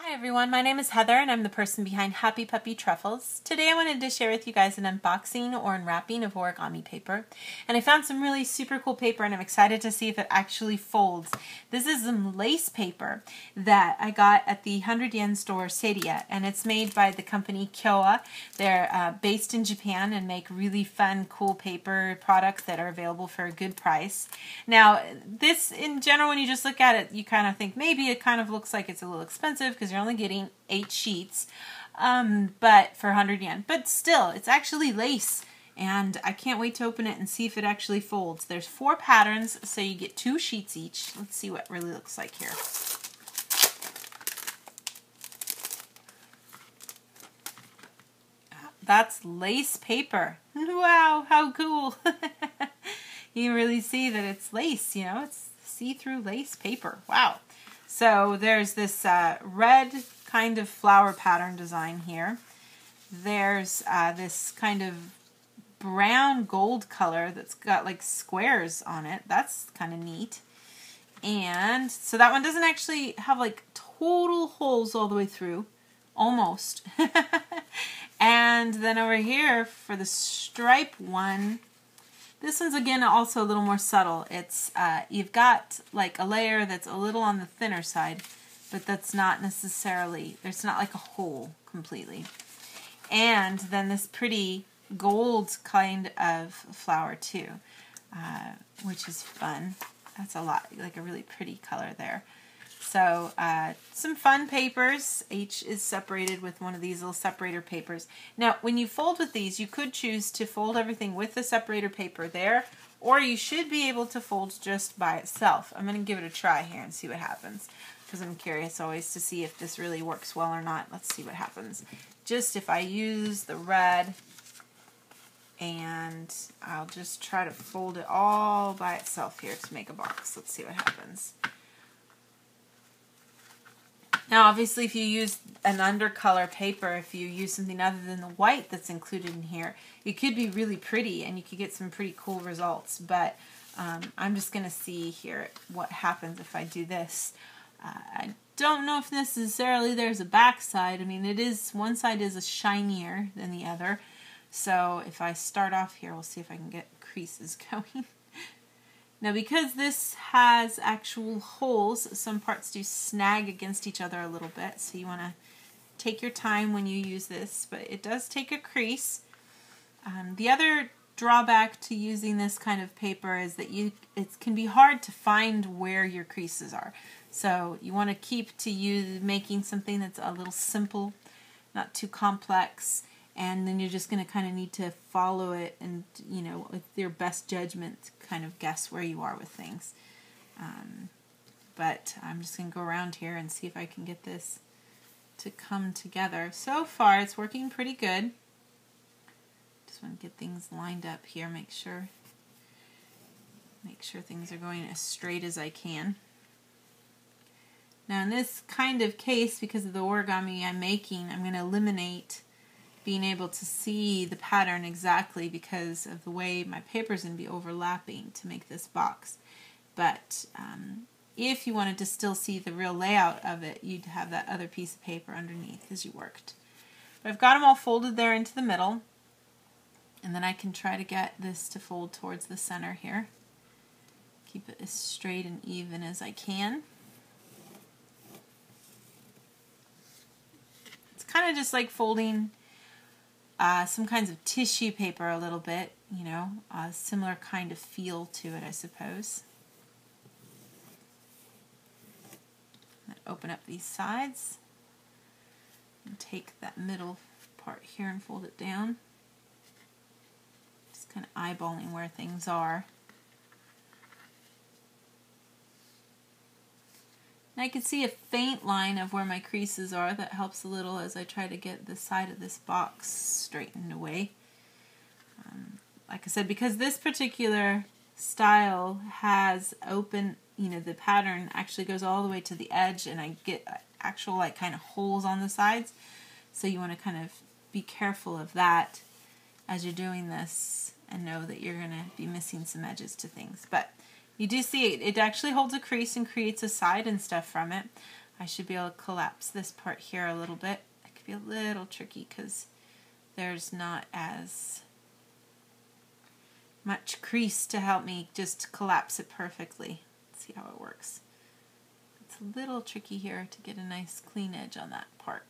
Hi everyone, my name is Heather and I'm the person behind Happy Puppy Truffles. Today I wanted to share with you guys an unboxing or unwrapping of origami paper. And I found some really super cool paper and I'm excited to see if it actually folds. This is some lace paper that I got at the 100 yen store Seiya, and it's made by the company Kyowa. They're based in Japan and make really fun, cool paper products that are available for a good price. Now this in general, when you just look at it, you kind of think maybe it kind of looks like it's a little expensive because you're only getting 8 sheets, but for 100 yen. But still, it's actually lace, and I can't wait to open it and see if it actually folds. There's 4 patterns, so you get 2 sheets each. Let's see what it really looks like here. That's lace paper. Wow, how cool. You really see that it's lace, you know, it's see-through lace paper. Wow. So there's this red kind of flower pattern design here. There's this kind of brown gold color that's got like squares on it. That's kind of neat. And so that one doesn't actually have like total holes all the way through. Almost. And then over here for the stripe one, this one's again also a little more subtle. It's you've got like a layer that's a little on the thinner side, but that's not necessarily, there's not like a hole completely. And then this pretty gold kind of flower too, which is fun. That's a lot, like a really pretty color there. So some fun papers. Each is separated with one of these little separator papers. Now when you fold with these, you could choose to fold everything with the separator paper there, or you should be able to fold just by itself. I'm going to give it a try here and see what happens, because I'm curious always to see if this really works well or not. Let's see what happens. Just if I use the red, and I'll just try to fold it all by itself here to make a box. Let's see what happens. Now obviously if you use an undercolor paper, if you use something other than the white that's included in here, it could be really pretty and you could get some pretty cool results. But I'm just going to see here what happens if I do this. I don't know if necessarily there's a back side. I mean, it is, one side is shinier than the other. So if I start off here, we'll see if I can get creases going. Now because this has actual holes, some parts do snag against each other a little bit, so you want to take your time when you use this, but it does take a crease. The other drawback to using this kind of paper is that it can be hard to find where your creases are. So you want to keep to making something that's a little simple, not too complex. And then you're just going to kind of need to follow it and, you know, with your best judgment, kind of guess where you are with things. But I'm just going to go around here and see if I can get this to come together. So far, it's working pretty good. Just want to get things lined up here, make sure things are going as straight as I can. Now in this kind of case, because of the origami I'm making, I'm going to eliminate being able to see the pattern exactly because of the way my paper's going to be overlapping to make this box. But if you wanted to still see the real layout of it, you'd have that other piece of paper underneath as you worked. But I've got them all folded there into the middle, and then I can try to get this to fold towards the center here. Keep it as straight and even as I can. It's kind of just like folding some kinds of tissue paper a little bit, you know, a similar kind of feel to it, I suppose. Open up these sides and take that middle part here and fold it down. Just kind of eyeballing where things are. I can see a faint line of where my creases are. That helps a little as I try to get the side of this box straightened away. Like I said, because this particular style has open, you know, the pattern actually goes all the way to the edge and I get actual like kind of holes on the sides. So you want to kind of be careful of that as you're doing this and know that you're going to be missing some edges to things. But you do see it actually holds a crease and creates a side and stuff from it. I should be able to collapse this part here a little bit. It could be a little tricky because there's not as much crease to help me just collapse it perfectly. Let's see how it works. It's a little tricky here to get a nice clean edge on that part.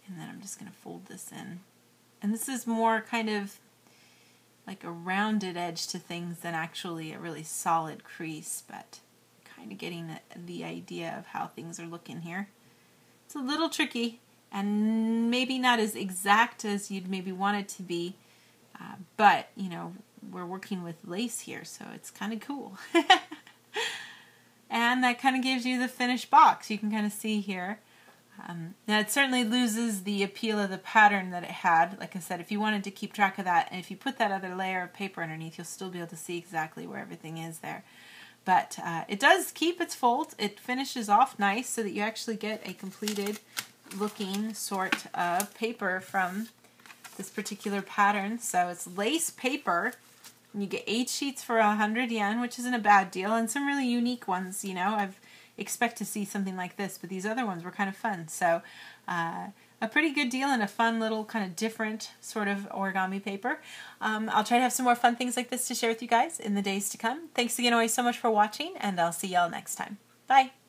And then I'm just going to fold this in. And this is more kind of like a rounded edge to things than actually a really solid crease, but kind of getting the idea of how things are looking here. It's a little tricky and maybe not as exact as you'd maybe want it to be, but you know, we're working with lace here, so it's kind of cool. And that kind of gives you the finished box. You can kind of see here. Now it certainly loses the appeal of the pattern that it had. Like I said, if you wanted to keep track of that, and if you put that other layer of paper underneath, you'll still be able to see exactly where everything is there. But it does keep its fold. It finishes off nice so that you actually get a completed looking sort of paper from this particular pattern. So it's lace paper. And you get 8 sheets for 100 yen, which isn't a bad deal, and some really unique ones. You know, I've expect to see something like this, but these other ones were kind of fun. So a pretty good deal and a fun little kind of different sort of origami paper. I'll try to have some more fun things like this to share with you guys in the days to come. Thanks again always so much for watching, and I'll see y'all next time. Bye!